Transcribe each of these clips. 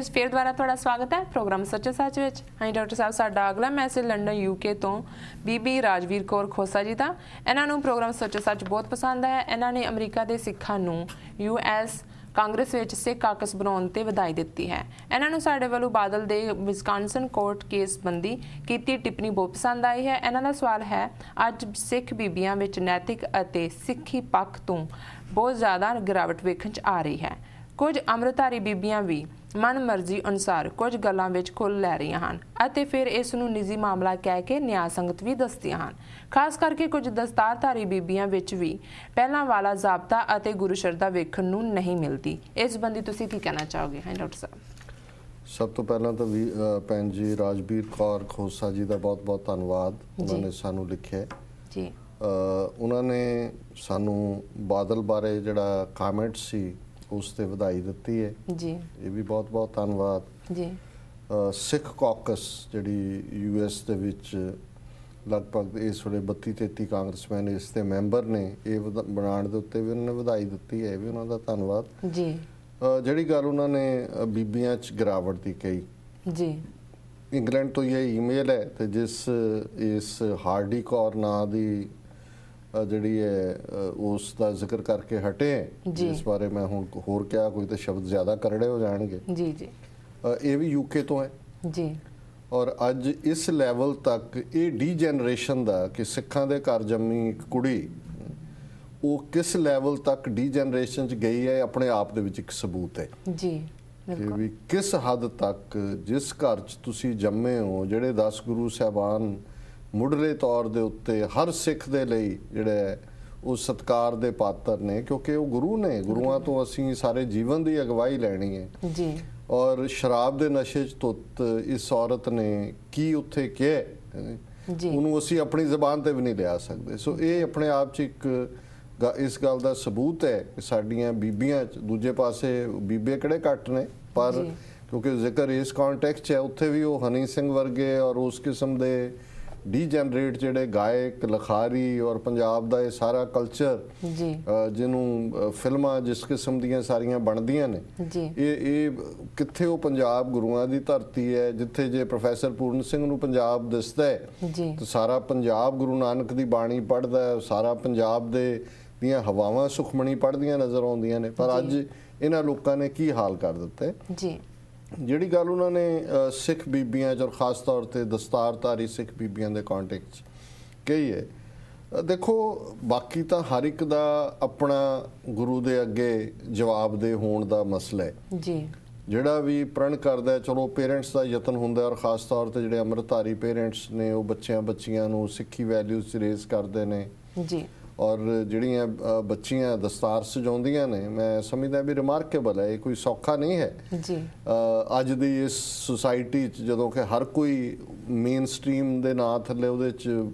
फिर दोबारा थोड़ा स्वागत है प्रोग्राम सच्चे सच विच। हाँ डॉक्टर साहब, साडा अगला मैसेज लंडन यूके तो बीबी राजवीर कौर खोसा जी का। इन्हों प्रोग्राम सच्चे सच बहुत पसंद है। इन्होंने अमरीका के सिखां नूं US कांग्रेस विच सिख काकस बनाउण ते वधाई दित्ती है। इन्हों साडे वल्लों बादल दे विस्कॉन्सन कोर्ट केस संबंधी कीती टिप्पणी बहुत पसंद आई है। इन्हों का सवाल है, अज सिख बीबियां विच नैतिक अते सिੱਖੀ पक्ष तो बहुत ज़्यादा गिरावट वेखण च आ रही है। कुछ अमृतधारी बीबियां भी मन मर्जी अनुसार कुछ गल्लां विच खुल लै रहीआं हन अते फिर इस नूं निजी मामला कह के न्याय संगत भी दसदियां हन। खास करके कुछ दस्तारधारी बीबियां विच भी पहलां वाला जाबता अते गुरु शरदा वेखण नूं नहीं मिलती। इस संबंधी तुसीं की कहना चाहोगे? हाँ डॉक्टर साहब, सब तो पहला तो भैन जी राजवीर कौर खोसा जी का बहुत बहुत धन्यवाद। उन्होंने सानू लिखे जी, उन्होंने सानू बादल बारे जिहड़ा कामेंट सी उस ते वधाई दित्ती है जी, ये भी बहुत बहुत धन्यवाद जी। सिख कॉकस जिहड़ी US दे विच लगभग इस वेले 32-33 कांग्रेसमैन इस दे मैंबर ने ये बनाने दे उत्ते भी उन्होंने वधाई दित्ती है, भी उन्होंने धन्यवाद जी। जिहड़ी गल उन्होंने बीबियां च गिरावट दी कही जी, इंग्लैंड तो ये ईमेल है तो जिस इस हार्डी कौर नां दी जिहड़ी है उस दा जिक्र करके हटे हैं, इस बारे मैं हुण होर क्या कोई तो शब्द ज़्यादा करड़े हो जाएंगे। जी, जी, ये भी UK तो है जी। और अज इस लैवल तक ये डी-जनरेशन का कि सिखां दे घर जम्मी एक कुड़ी वो किस लैवल तक डी-जनरेशन च गई है अपने आप दे विच एक सबूत है जी, कि भी किस हद तक जिस घर च तुसी जम्मे हो जिहड़े 10 गुरु साहबान मुढ़ले तौर दे उत्ते हर सिख दे लई जिहड़े वो सत्कार दे पात्र ने क्योंकि वो गुरु ने गुरुआं तो असीं सारे जीवन की अगवाई लैनी है जी। और शराब दे नशे च तुत इस औरत ने की उत्थे किया उन्होंने असी अपनी जबान ते भी नहीं लिया सकते। सो ये अपने आप च एक इस गल का सबूत है कि साडियां बीबियां दूजे पासे बीबे किहड़े घट ने पर क्योंकि जिक्र इस कॉन्टैक्ट है उत्थे भी वो हनी सिंह वर्गे और उस किस्म के डी-जनरेट जिहड़े गायक लखारी और पंजाब दा ये सारा कल्चर जिन्हों फिल्मां जिस किस्म दियां सारियां बनदियां ने ये कित्थे वो पंजाब गुरुआं दी धरती है जिथे जे प्रोफैसर पूर्ण सिंह नूं पंजाब दिसदा है तो सारा पंजाब गुरु नानक दी बाणी पढ़दा है, सारा पंजाब दे दियां हवावां सुखमणी पढ़दियां नज़र आउंदियां ने। पर अज इन्हां लोकां ने की हाल कर दित्ता है जी। जिहड़ी गल उन्होंने सिख बीबियां और खास तौर पर दस्तारधारी सिख बीबियां के कॉन्टेक्ट कही है। देखो बाकी तो हर एक का अपना गुरु के अगे जवाबदेह होने का मसला है जी। जिहड़ा भी प्रण करता है चलो पेरेंट्स का यतन होंदा और खास तौर पर जिहड़े अमृतधारी पेरेंट्स ने वो बच्चियां नूं सिੱਖੀ वैल्यूज़ रेज करते हैं जी। और जिहड़ियां बच्चियां दस्तार सजाउंदियां ने मैं समझदा भी रिमार्केबल है, ये कोई सौखा नहीं है जी। अज दी इस सोसाइटी जदों कि हर कोई मेन स्ट्रीम दे नां थल्ले उहदे च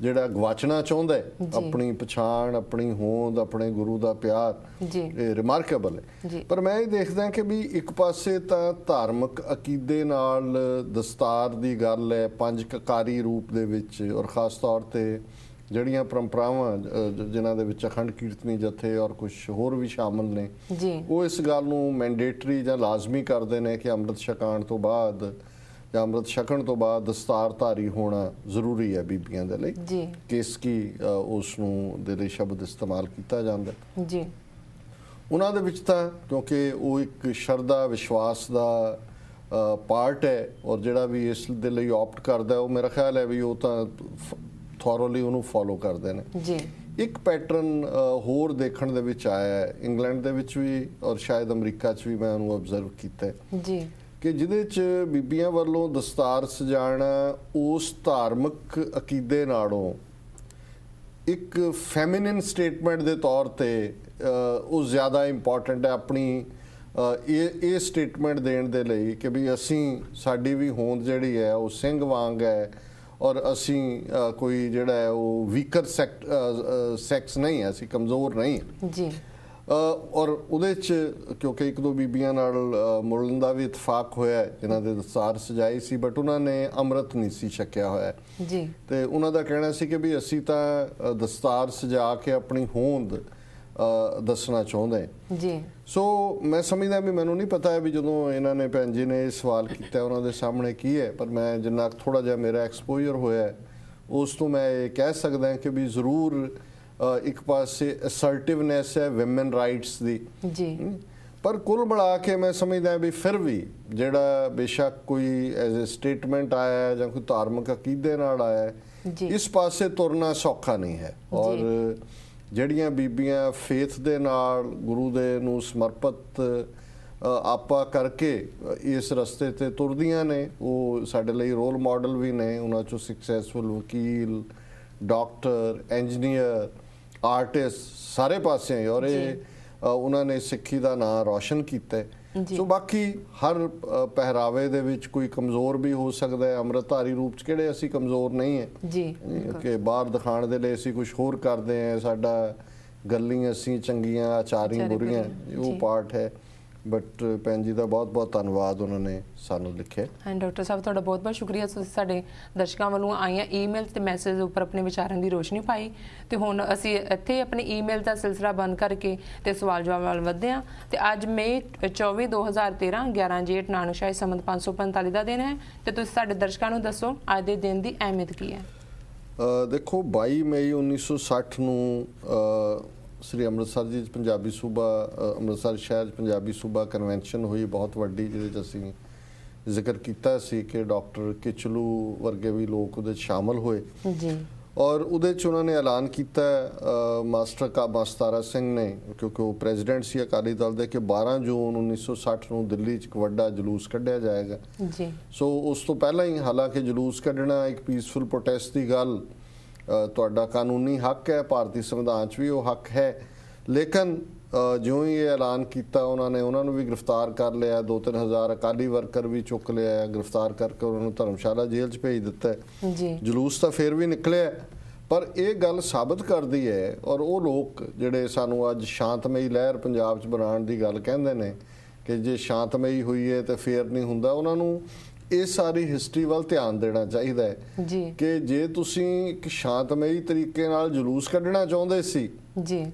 जिहड़ा गवाचना चाहुंदा है अपनी पछाण अपनी होंद अपने गुरु दा प्यार ये रिमार्केबल है। पर मैं ये देखदा कि भी एक पासे तां धार्मिक अकीदे नाल दस्तार दी गल है पंज ककारी रूप दे विच और खास तौर ते जड़ियां परंपरावां जिन्हां दे विच अखंड कीर्तनी जथे और कुछ होर भी शामिल ने वो इस गल नूं मैंडेटरी जां लाजमी करदे ने कि अमृत छकाण तो बाद जां अमृत छकण तो बाद दस्तारधारी होना जरूरी है बीबियां दे लई कि इसकी उस नूं दे लई शब्द इस्तेमाल कीता जांदा जी। उन्हां दे विच तां क्योंकि वो एक शरदा विश्वास दा पार्ट है और जिहड़ा भी इस दे लई ऑप्ट करदा है वो मेरा ख्याल है भी वो तां थॉरोली उन्होंने फॉलो करते हैं। एक पैटर्न होर देखण दे विच आया है इंग्लैंड दे विच भी और शायद अमरीका च भी मैं उन्होंने ऑब्जर्व किया है कि जिहदे च बीबियां वालों दस्तार सजाना उस धार्मिक अकीदे नालों एक फैमिनिन स्टेटमेंट के तौर पर वो ज़्यादा इंपॉर्टेंट है अपनी ये स्टेटमेंट देण दे लई कि भी असी साडी भी होंद जिहड़ी है वो सिंह वांग है और असी कोई जिहड़ा है वो वीकर सैक्स नहीं है, असी कमज़ोर नहीं है जी। और उहदे च क्योंकि एक दो बीबियां नाल मुड़न दा भी इतफाक होया जिन्हां दे दस्तार सजाई सी बट उन्होंने अमृत नहीं सी छकिया होया जी। ते उन्हां दा कहना सी कि भी असी तां दस्तार सजा के अपनी होंद ਦੱਸਣਾ ਚਾਹੁੰਦੇ ਜੀ। ਸੋ ਮੈਂ ਸਮਝਦਾ ਵੀ ਮੈਨੂੰ ਨਹੀਂ ਪਤਾ ਹੈ ਵੀ ਜਦੋਂ ਇਹਨਾਂ ਨੇ ਭੈਣ ਜੀ ਨੇ ਇਹ ਸਵਾਲ ਕੀਤਾ ਉਹਨਾਂ ਦੇ ਸਾਹਮਣੇ ਕੀ ਹੈ, ਪਰ ਮੈਂ ਜਿੰਨਾ ਥੋੜਾ ਜਿਹਾ ਮੇਰਾ ਐਕਸਪੋਜ਼ਰ ਹੋਇਆ ਉਸ ਤੋਂ ਮੈਂ ਇਹ ਕਹਿ ਸਕਦਾ ਕਿ ਵੀ ਜ਼ਰੂਰ ਇੱਕ ਪਾਸੇ ਅਸਰਟਿਵਨੈਸ ਹੈ ਵਿਮਨ ਰਾਈਟਸ ਦੀ ਜੀ, ਪਰ ਕੁੱਲ ਮਿਲਾ ਕੇ ਮੈਂ ਸਮਝਦਾ ਵੀ ਫਿਰ ਵੀ ਜਿਹੜਾ ਬੇਸ਼ੱਕ ਕੋਈ ਐਜ਼ ਅ ਸਟੇਟਮੈਂਟ ਆਇਆ ਹੈ ਜਾਂ ਕੋਈ ਧਾਰਮਿਕ ਅਕੀਦੇ ਨਾਲ ਆਇਆ ਹੈ, ਇਸ ਪਾਸੇ ਤੁਰਨਾ ਸੌਖਾ ਨਹੀਂ ਹੈ। ਔਰ ਜਿਹੜੀਆਂ ਬੀਬੀਆਂ ਫੇਥ ਦੇ ਨਾਲ ਗੁਰੂ ਦੇ ਨੂੰ ਸਮਰਪਿਤ ਆਪਾ ਕਰਕੇ ਇਸ ਰਸਤੇ ਤੇ ਤੁਰਦੀਆਂ ਨੇ, ਉਹ ਸਾਡੇ ਲਈ ਰੋਲ ਮਾਡਲ ਵੀ ਨੇ। ਉਹਨਾਂ ਚੋਂ ਸਕਸੈਸਫੁਲ ਵਕੀਲ, ਡਾਕਟਰ, ਇੰਜੀਨੀਅਰ, ਆਰਟਿਸਟ ਸਾਰੇ ਪਾਸੇ, ਔਰ ਇਹ ਉਹਨਾਂ ਨੇ ਸਿੱਖੀ ਦਾ ਨਾਂ ਰੌਸ਼ਨ ਕੀਤਾ। ਸੋ ਬਾਕੀ ਹਰ ਪਹਿਰਾਵੇ ਦੇ ਵਿੱਚ ਕੋਈ ਕਮਜ਼ੋਰ ਵੀ ਹੋ ਸਕਦਾ ਹੈ। ਅੰਮ੍ਰਿਤਧਾਰੀ ਰੂਪ ਚ ਕਿਹੜੇ ਅਸੀਂ ਕਮਜ਼ੋਰ ਨਹੀਂ ਹੈ ਜੀ ਕਿ ਬਾਹਰ ਦਿਖਾਣ ਦੇ ਲਈ ਅਸੀਂ ਕੁਝ ਹੋਰ ਕਰਦੇ ਹਾਂ, ਸਾਡਾ ਗੱਲੀਆਂ ਅਸੀਂ ਚੰਗੀਆਂ ਆਚਾਰੀ ਬੁਰੀਆਂ, ਉਹ ਪਾਰਟ ਹੈ। ਬਟ ਭੈਣ ਜੀ ਦਾ ਬਹੁਤ ਬਹੁਤ ਧੰਨਵਾਦ, ਉਹਨਾਂ ਨੇ ਸਾਨੂੰ ਲਿਖਿਆ। ਹਾਂ ਡਾਕਟਰ ਸਾਹਿਬ, ਤੁਹਾਡਾ ਬਹੁਤ ਬਹੁਤ ਸ਼ੁਕਰੀਆ। ਤੁਸੀਂ ਸਾਡੇ ਦਰਸ਼ਕਾਂ ਵੱਲੋਂ ਆਈਆਂ ਈਮੇਲ ਤੇ ਮੈਸੇਜ ਉੱਪਰ ਆਪਣੇ ਵਿਚਾਰਾਂ ਦੀ ਰੋਸ਼ਨੀ ਪਾਈ। ਤੇ ਹੁਣ ਅਸੀਂ ਇੱਥੇ ਆਪਣੀ ਈਮੇਲ ਦਾ ਸਿਲਸਿਲਾ ਬੰਦ ਕਰਕੇ ਤੇ ਸਵਾਲ ਜਵਾਬ ਵੱਲ ਵਧਦੇ ਹਾਂ। ਤੇ ਅੱਜ ਮਈ 24 2013 11 ਜੇਠ ਨਾਨਕਸ਼ਾਹੀ ਸੰਮਤ 545 ਦਾ ਦਿਨ ਹੈ। ਤੇ ਤੁਸੀਂ ਸਾਡੇ ਦਰਸ਼ਕਾਂ ਨੂੰ ਦੱਸੋ ਅੱਜ ਦੇ ਦਿਨ ਦੀ ਅਹਿਮੀਅਤ ਕੀ ਹੈ। ਦੇਖੋ 22 ਮਈ 1960 ਨੂੰ ਸ੍ਰੀ ਅੰਮ੍ਰਿਤਸਰ ਜੀ ਪੰਜਾਬੀ ਸੂਬਾ ਅੰਮ੍ਰਿਤਸਰ ਸ਼ਹਿਰ ਪੰਜਾਬੀ ਸੂਬਾ ਕਨਵੈਨਸ਼ਨ ਹੋਈ, ਬਹੁਤ ਵੱਡੀ, ਜਿਹਦੇ 'ਚ ਅਸੀਂ ਜ਼ਿਕਰ ਕੀਤਾ ਸੀ ਕਿ ਡਾਕਟਰ ਕਿਚਲੂ ਵਰਗੇ ਵੀ ਲੋਕ ਉਹਦੇ 'ਚ ਸ਼ਾਮਲ ਹੋਏ ਜੀ। ਔਰ ਉਹਦੇ 'ਚ ਉਹਨਾਂ ਨੇ ਐਲਾਨ ਕੀਤਾ ਮਾਸਟਰ ਤਾਰਾ ਸਿੰਘ ਨੇ, ਕਿਉਂਕਿ ਉਹ ਪ੍ਰੈਜ਼ੀਡੈਂਟ ਸੀ ਅਕਾਲੀ ਦਲ ਦੇ, ਕਿ 12 ਜੂਨ 1960 ਨੂੰ ਦਿੱਲੀ 'ਚ ਇੱਕ ਵੱਡਾ ਜਲੂਸ ਕੱਢਿਆ ਜਾਏਗਾ ਜੀ। ਸੋ ਉਸ ਤੋਂ ਪਹਿਲਾਂ ਹੀ, ਹਾਲਾਂਕਿ ਜਲੂਸ ਕੱਢਣਾ ਇੱਕ ਪੀਸਫੁਲ ਪ੍ਰੋਟੈਸਟ ਦੀ ਗੱਲ ਤੁਹਾਡਾ ਕਾਨੂੰਨੀ ਹੱਕ ਹੈ, ਭਾਰਤੀ ਸੰਵਿਧਾਨ 'ਚ ਵੀ ਉਹ ਹੱਕ ਹੈ, ਲੇਕਿਨ ਜਿਉਂ ਹੀ ਇਹ ਐਲਾਨ ਕੀਤਾ ਉਹਨਾਂ ਨੂੰ ਵੀ ਗ੍ਰਿਫਤਾਰ ਕਰ ਲਿਆ। 2-3 ਹਜ਼ਾਰ ਅਕਾਲੀ ਵਰਕਰ ਵੀ ਚੁੱਕ ਲਿਆ, ਗ੍ਰਿਫਤਾਰ ਕਰਕੇ ਉਹਨਾਂ ਨੂੰ ਧਰਮਸ਼ਾਲਾ ਜੇਲ੍ਹ 'ਚ ਭੇਜ ਦਿੱਤਾ ਜੀ। ਜਲੂਸ ਤਾਂ ਫਿਰ ਵੀ ਨਿਕਲਿਆ, ਪਰ ਇਹ ਗੱਲ ਸਾਬਤ ਕਰਦੀ ਹੈ, ਔਰ ਉਹ ਲੋਕ ਜਿਹੜੇ ਸਾਨੂੰ ਅੱਜ ਸ਼ਾਂਤਮਈ ਲਹਿਰ ਪੰਜਾਬ 'ਚ ਬਣਾਉਣ ਦੀ ਗੱਲ ਕਹਿੰਦੇ ਨੇ ਕਿ ਜੇ ਸ਼ਾਂਤਮਈ ਹੋਈ ਹੈ ਤਾਂ ਫੇਰ ਨਹੀਂ ਹੁੰਦਾ, ਉਹਨਾਂ ਨੂੰ ਇਹ ਸਾਰੀ ਹਿਸਟਰੀ ਵੱਲ ਧਿਆਨ ਦੇਣਾ ਚਾਹੀਦਾ ਹੈ ਕਿ ਜੇ ਤੁਸੀਂ ਇੱਕ ਸ਼ਾਂਤਮਈ ਤਰੀਕੇ ਨਾਲ ਜਲੂਸ ਕੱਢਣਾ ਚਾਹੁੰਦੇ ਸੀ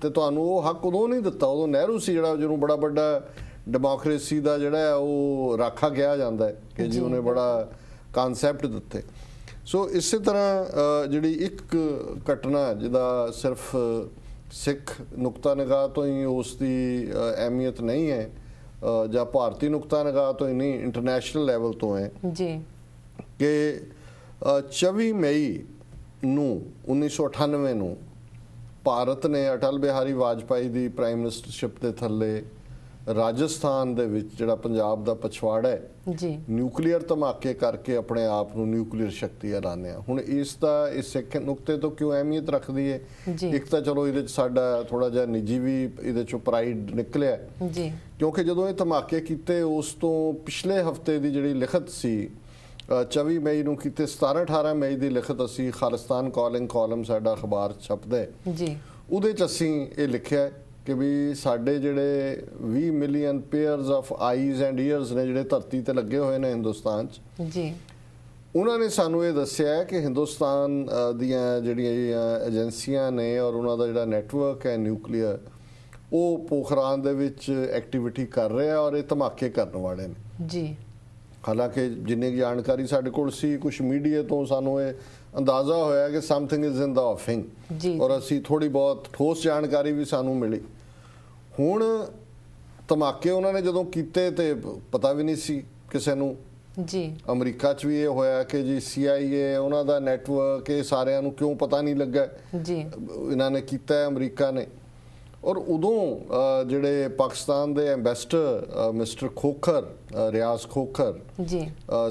ਤੇ ਤੁਹਾਨੂੰ ਉਹ ਹੱਕ ਉਦੋਂ ਨਹੀਂ ਦਿੱਤਾ। ਉਦੋਂ ਨਹਿਰੂ ਸੀ ਜਿਹੜਾ, ਜਿਹਨੂੰ ਬੜਾ ਵੱਡਾ ਡੈਮੋਕ੍ਰੇਸੀ ਦਾ ਜਿਹੜਾ ਉਹ ਰਾਖਾ ਕਿਹਾ ਜਾਂਦਾ ਹੈ ਕਿ ਜੀ ਉਹਨੇ ਬੜਾ ਕਨਸੈਪਟ ਦਿੱਤੇ। ਸੋ ਇਸੇ ਤਰ੍ਹਾਂ ਜਿਹੜੀ ਇੱਕ ਘਟਨਾ ਜਿਹਦਾ ਸਿਰਫ ਸਿੱਖ ਨੁਕਤਾ ਨਿਗਾਹ ਤੋਂ ਹੀ ਉਸ ਦੀ ਅਹਿਮੀਅਤ ਨਹੀਂ ਹੈ ਜਾਂ ਭਾਰਤੀ ਨੁਕਤਾ ਨਿਗਾਹ ਤੋਂ ਹੀ ਨਹੀਂ, ਇੰਟਰਨੈਸ਼ਨਲ ਲੈਵਲ ਤੋਂ ਹੈ ਜੀ, ਕਿ 24 ਮਈ ਨੂੰ 1998 ਨੂੰ ਭਾਰਤ ਨੇ ਅਟਲ ਬਿਹਾਰੀ ਵਾਜਪਾਈ ਦੀ ਪ੍ਰਾਈਮ ਮਿਨਿਸਟਰਸ਼ਿਪ ਦੇ ਥੱਲੇ ਰਾਜਸਥਾਨ ਦੇ ਵਿੱਚ ਜਿਹੜਾ ਪੰਜਾਬ ਦਾ ਪਛਵਾੜਾ ਹੈ ਨਿਊਕਲੀਅਰ ਧਮਾਕੇ ਕਰਕੇ ਆਪਣੇ ਆਪ ਨੂੰ ਨਿਊਕਲੀਅਰ ਸ਼ਕਤੀ ਐਲਾਨਿਆ। ਹੁਣ ਇਸ ਦਾ ਇਸ ਸਿੱਖ ਨੁਕਤੇ ਤੋਂ ਕਿਉਂ ਅਹਿਮੀਅਤ ਰੱਖਦੀ ਹੈ? ਇੱਕ ਤਾਂ ਚਲੋ ਇਹਦੇ 'ਚ ਸਾਡਾ ਥੋੜਾ ਜਿਹਾ ਨਿੱਜੀ ਵੀ ਇਹਦੇ 'ਚੋਂ ਪ੍ਰਾਈਡ ਨਿਕਲਿਆ, ਕਿਉਂਕਿ ਜਦੋਂ ਇਹ ਧਮਾਕੇ ਕੀਤੇ ਉਸ ਤੋਂ ਪਿਛਲੇ ਹਫਤੇ ਦੀ ਜਿਹੜੀ ਲਿਖਤ ਸੀ 24 ਮਈ ਨੂੰ ਕੀਤੇ, 17-18 ਮਈ ਦੀ ਲਿਖਤ ਅਸੀਂ ਖਾਲਿਸਤਾਨ ਕਾਲਿੰਗ ਕਾਲਮ ਸਾਡਾ ਅਖਬਾਰ ਛਪਦਾ ਹੈ, ਉਹਦੇ 'ਚ ਅਸੀਂ ਇਹ ਲਿਖਿਆ ਕਿ ਵੀ ਸਾਡੇ ਜਿਹੜੇ 20 million pairs of eyes and ears ਨੇ ਜਿਹੜੇ ਧਰਤੀ ਤੇ ਲੱਗੇ ਹੋਏ ਨੇ ਹਿੰਦੁਸਤਾਨ 'ਚ, ਉਹਨਾਂ ਨੇ ਸਾਨੂੰ ਇਹ ਦੱਸਿਆ ਕਿ ਹਿੰਦੁਸਤਾਨ ਦੀਆਂ ਜਿਹੜੀਆਂ ਏਜੰਸੀਆਂ ਨੇ ਔਰ ਉਹਨਾਂ ਦਾ ਜਿਹੜਾ ਨੈਟਵਰਕ ਹੈ ਨਿਊਕਲੀਅਰ, ਉਹ ਪੋਖਰਾਨ ਦੇ ਵਿੱਚ ਐਕਟੀਵਿਟੀ ਕਰ ਰਿਹਾ ਔਰ ਇਹ ਧਮਾਕੇ ਕਰਨ ਵਾਲੇ ਨੇ। ਹਾਲਾਂਕਿ ਜਿੰਨੀ ਜਾਣਕਾਰੀ ਸਾਡੇ ਕੋਲ ਸੀ, ਕੁਝ ਮੀਡੀਆ ਤੋਂ ਸਾਨੂੰ ਇਹ ਅੰਦਾਜ਼ਾ ਹੋਇਆ ਕਿ ਸਮਥਿੰਗ ਇਜ਼ ਇਨ ਦਾ ਆਫਿੰਗ, ਔਰ ਅਸੀਂ ਥੋੜੀ ਬਹੁਤ ਠੋਸ ਜਾਣਕਾਰੀ ਵੀ ਸਾਨੂੰ ਮਿਲੀ। ਹੁਣ ਧਮਾਕੇ ਉਹਨਾਂ ਨੇ ਜਦੋਂ ਕੀਤੇ ਤੇ ਪਤਾ ਵੀ ਨਹੀਂ ਸੀ ਕਿਸੇ ਨੂੰ। ਅਮਰੀਕਾ 'ਚ ਵੀ ਇਹ ਹੋਇਆ ਕਿ ਜੀ CIA ਉਹਨਾਂ ਦਾ ਨੈਟਵਰਕ, ਇਹ ਸਾਰਿਆਂ ਨੂੰ ਕਿਉਂ ਪਤਾ ਨਹੀਂ ਲੱਗਾ ਇਹਨਾਂ ਨੇ ਕੀਤਾ ਅਮਰੀਕਾ ਨੇ। ਔਰ ਉਦੋਂ ਜਿਹੜੇ ਪਾਕਿਸਤਾਨ ਦੇ ਐਂਬੈਸਡਰ ਮਿਸਟਰ ਖੋਖਰ, ਰਿਆਜ਼ ਖੋਖਰ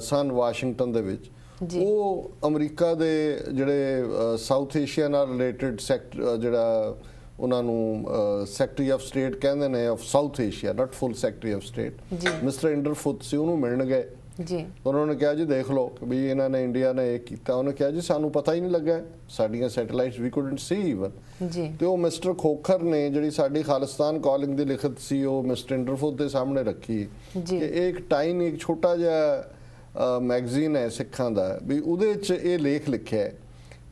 ਸਨ ਵਾਸ਼ਿੰਗਟਨ ਦੇ ਵਿੱਚ, ਉਹ ਅਮਰੀਕਾ ਦੇ ਜਿਹੜੇ ਸਾਊਥ ਏਸ਼ੀਆ ਨਾਲ ਰਿਲੇਟਡ ਸੈਕਟਰ, ਜਿਹੜਾ ਉਹਨਾਂ ਨੂੰ ਸੈਕਟਰੀ ਆਫ ਸਟੇਟ ਕਹਿੰਦੇ ਨੇ of South Asia, not full secretary of state, mister Inderfurth ਸੀ, ਉਹਨੂੰ ਮਿਲਣ ਗਏ। ਉਹਨਾਂ ਨੇ ਕਿਹਾ ਜੀ ਦੇਖ ਲਓ ਵੀ ਇਹਨਾਂ ਨੇ, ਇੰਡੀਆ ਨੇ ਇਹ ਕੀਤਾ। ਉਹਨੇ ਕਿਹਾ ਜੀ ਸਾਨੂੰ ਪਤਾ ਹੀ ਨਹੀਂ ਲੱਗਾ, ਸਾਡੀਆਂ ਸੈਟੇਲਾਈਟਸ ਵੀ ਕੁਡਨਟ ਸੀ ਈਵਨ। ਤੇ ਉਹ ਮਿਸਟਰ ਖੋਖਰ ਨੇ ਜਿਹੜੀ ਸਾਡੀ ਖਾਲਿਸਤਾਨ ਕਾਲਿੰਗ ਦੀ ਲਿਖਤ ਸੀ, ਉਹ ਮਿਸਟਰ ਇੰਡਰਫੁੱਟ ਦੇ ਸਾਹਮਣੇ ਰੱਖੀ ਕਿ ਇਹ ਇੱਕ ਟਾਈਨੀ, ਇੱਕ ਛੋਟਾ ਜਿਹਾ ਮੈਗਜ਼ੀਨ ਹੈ ਸਿੱਖਾਂ ਦਾ, ਵੀ ਉਹਦੇ 'ਚ ਇਹ ਲੇਖ ਲਿਖਿਆ ਹੈ।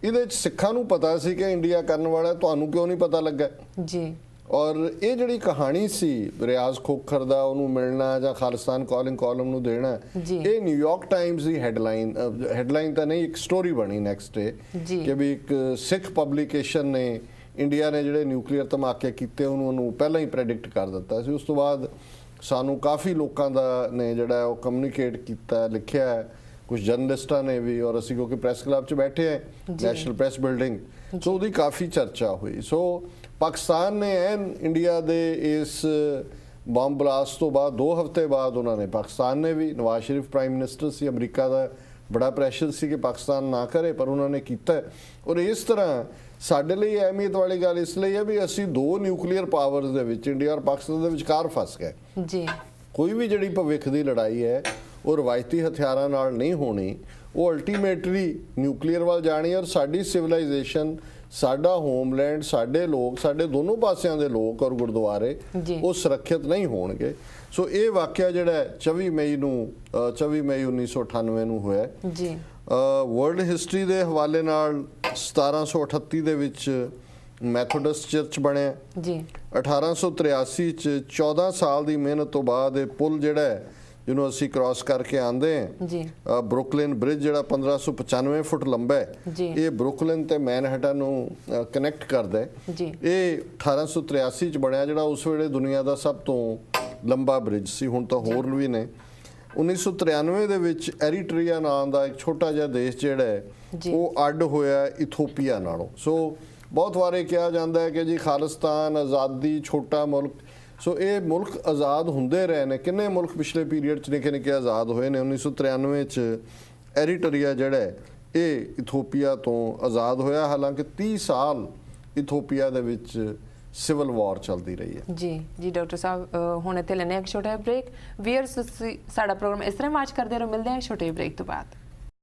ਇਹਦੇ 'ਚ ਸਿੱਖਾਂ ਨੂੰ ਪਤਾ ਸੀ ਕਿ ਇੰਡੀਆ ਕਰਨ ਵਾਲਾ, ਤੁਹਾਨੂੰ ਕਿਉਂ ਨਹੀਂ ਪਤਾ ਲੱਗਾ? ਔਰ ਇਹ ਜਿਹੜੀ ਕਹਾਣੀ ਸੀ ਰਿਆਜ਼ ਖੋਖਰ ਦਾ ਉਹਨੂੰ ਮਿਲਣਾ ਜਾਂ ਖਾਲਿਸਤਾਨ ਕਾਲਿੰਗ ਕਾਲਮ ਨੂੰ ਦੇਣਾ, ਇਹ ਨਿਊਯਾਰਕ ਟਾਈਮਜ਼ ਦੀ ਹੈਡਲਾਈਨ ਤਾਂ ਨਹੀਂ, ਇੱਕ ਸਟੋਰੀ ਬਣੀ ਨੈਕਸਟ ਡੇ ਕਿ ਵੀ ਇੱਕ ਸਿੱਖ ਪਬਲੀਕੇਸ਼ਨ ਨੇ ਇੰਡੀਆ ਨੇ ਜਿਹੜੇ ਨਿਊਕਲੀਅਰ ਧਮਾਕੇ ਕੀਤੇ ਉਹਨੂੰ ਪਹਿਲਾਂ ਹੀ ਪ੍ਰੈਡਿਕਟ ਕਰ ਦਿੱਤਾ ਸੀ। ਉਸ ਤੋਂ ਬਾਅਦ ਸਾਨੂੰ ਕਾਫੀ ਲੋਕਾਂ ਦਾ ਨੇ ਜਿਹੜਾ ਉਹ ਕਮਿਊਨੀਕੇਟ ਕੀਤਾ, ਲਿਖਿਆ, ਕੁਝ ਜਰਨਲਿਸਟਾਂ ਨੇ ਵੀ, ਔਰ ਅਸੀਂ ਕਿਉਂਕਿ ਪ੍ਰੈਸ ਕਲੱਬ 'ਚ ਬੈਠੇ ਹਾਂ ਨੈਸ਼ਨਲ ਪ੍ਰੈਸ ਬਿਲਡਿੰਗ, ਸੋ ਉਹਦੀ ਕਾਫੀ ਚਰਚਾ ਹੋਈ। ਸੋ ਪਾਕਿਸਤਾਨ ਨੇ ਇੰਡੀਆ ਦੇ ਇਸ ਬੰਬ ਬਲਾਸਟ ਤੋਂ ਬਾਅਦ 2 ਹਫ਼ਤੇ ਬਾਅਦ ਉਹਨਾਂ ਨੇ, ਪਾਕਿਸਤਾਨ ਨੇ ਵੀ, ਨਵਾਜ਼ ਸ਼ਰੀਫ ਪ੍ਰਾਈਮ ਮਿਨਿਸਟਰ ਸੀ, ਅਮਰੀਕਾ ਦਾ ਬੜਾ ਪ੍ਰੈਸ਼ਰ ਸੀ ਕਿ ਪਾਕਿਸਤਾਨ ਨਾ ਕਰੇ, ਪਰ ਉਹਨਾਂ ਨੇ ਕੀਤਾ। ਔਰ ਇਸ ਤਰ੍ਹਾਂ ਸਾਡੇ ਲਈ ਅਹਿਮੀਅਤ ਵਾਲੀ ਗੱਲ ਇਸ ਲਈ ਹੈ ਵੀ ਅਸੀਂ 2 ਨਿਊਕਲੀਅਰ ਪਾਵਰਸ ਦੇ ਵਿੱਚ, ਇੰਡੀਆ ਔਰ ਪਾਕਿਸਤਾਨ ਦੇ ਵਿਚਕਾਰ ਫਸ ਗਏ ਜੀ। ਕੋਈ ਵੀ ਜਿਹੜੀ ਭਵਿੱਖ ਦੀ ਲੜਾਈ ਹੈ ਉਹ ਰਵਾਇਤੀ ਹਥਿਆਰਾਂ ਨਾਲ ਨਹੀਂ ਹੋਣੀ, ਉਹ ਅਲਟੀਮੇਟਲੀ ਨਿਊਕਲੀਅਰ ਵੱਲ ਜਾਣੀ, ਔਰ ਸਾਡੀ ਸਿਵਲਾਈਜੇਸ਼ਨ, ਸਾਡਾ ਹੋਮਲੈਂਡ, ਸਾਡੇ ਲੋਕ, ਸਾਡੇ ਦੋਨੋਂ ਪਾਸਿਆਂ ਦੇ ਲੋਕ ਔਰ ਗੁਰਦੁਆਰੇ ਉਹ ਸੁਰੱਖਿਅਤ ਨਹੀਂ ਹੋਣਗੇ। ਸੋ ਇਹ ਵਾਕਿਆ ਜਿਹੜਾ 24 ਮਈ 1998 ਨੂੰ ਹੋਇਆ ਜੀ। ਵਰਲਡ ਹਿਸਟਰੀ ਦੇ ਹਵਾਲੇ ਨਾਲ 1738 ਦੇ ਵਿੱਚ ਮੈਥੋਡਿਸਟ ਚਰਚ ਬਣਿਆ ਜੀ। 1883 ਚ 14 ਸਾਲ ਦੀ ਮਿਹਨਤ ਤੋਂ ਬਾਅਦ ਇਹ ਪੁਲ ਜਿਹੜਾ ਹੈ ਜਿਹਨੂੰ ਅਸੀਂ ਕ੍ਰਾਸ ਕਰਕੇ ਆਂਦੇ ਹਾਂ ਜੀ, ਬਰੁਕਲਿਨ ਬ੍ਰਿਜ ਜਿਹੜਾ 1595 ਫੁੱਟ ਲੰਬਾ ਹੈ, ਇਹ ਬਰੁਕਲਿਨ ਤੇ ਮੈਨਹਟਨ ਨੂੰ ਕਨੈਕਟ ਕਰਦਾ ਹੈ ਜੀ। ਇਹ 1883 ਚ ਬਣਿਆ ਜਿਹੜਾ ਉਸ ਵੇਲੇ ਦੁਨੀਆ ਦਾ ਸਭ ਤੋਂ ਲੰਬਾ ਬ੍ਰਿਜ ਸੀ, ਹੁਣ ਤਾਂ ਹੋਰ ਵੀ ਨੇ। 1993 ਦੇ ਵਿੱਚ ਐਰੀਟਰੀਆ ਨਾਮ ਦਾ ਇੱਕ ਛੋਟਾ ਜਿਹਾ ਦੇਸ਼ ਜਿਹੜਾ ਹੈ ਉਹ ਅੱਡ ਹੋਇਆ ਇਥੋਪੀਆ ਨਾਲੋਂ। ਸੋ ਬਹੁਤ ਵਾਰੇ ਕਿਹਾ ਜਾਂਦਾ ਹੈ ਕਿ ਜੀ ਖਾਲਿਸਤਾਨ, ਆਜ਼ਾਦੀ, ਛੋਟਾ ਮੁਲਕ। ਸੋ ਇਹ ਮੁਲਕ ਆਜ਼ਾਦ ਹੁੰਦੇ ਰਹੇ ਨੇ, ਕਿੰਨੇ ਮੁਲਕ ਪਿਛਲੇ ਪੀਰੀਅਡ 'ਚ ਨਿੱਕੇ ਨਿੱਕੇ ਆਜ਼ਾਦ ਹੋਏ ਨੇ। 1993 'ਚ ਐਰੀਟਰੀਆ ਜਿਹੜਾ ਇਹ ਇਥੋਪੀਆ ਤੋਂ ਆਜ਼ਾਦ ਹੋਇਆ, ਹਾਲਾਂਕਿ 30 ਸਾਲ ਇਥੋਪੀਆ ਦੇ ਵਿੱਚ ਸਿਵਲ ਵਾਰ ਚੱਲਦੀ ਰਹੀ ਹੈ ਜੀ। ਡਾਕਟਰ ਸਾਹਿਬ ਹੁਣ ਇੱਥੇ ਲੈਣੇ ਇੱਕ ਛੋਟਾ ਬ੍ਰੇਕ। ਵੀਅਰਸ ਸਾਡਾ ਪ੍ਰੋਗਰਾਮ ਇਸ ਤਰ੍ਹਾਂ ਵਾਚ ਕਰਦੇ ਰਹੋ, ਮਿਲਦੇ ਹਾਂ ਛੋਟੇ ਬ੍ਰੇਕ ਤੋਂ ਬਾਅਦ।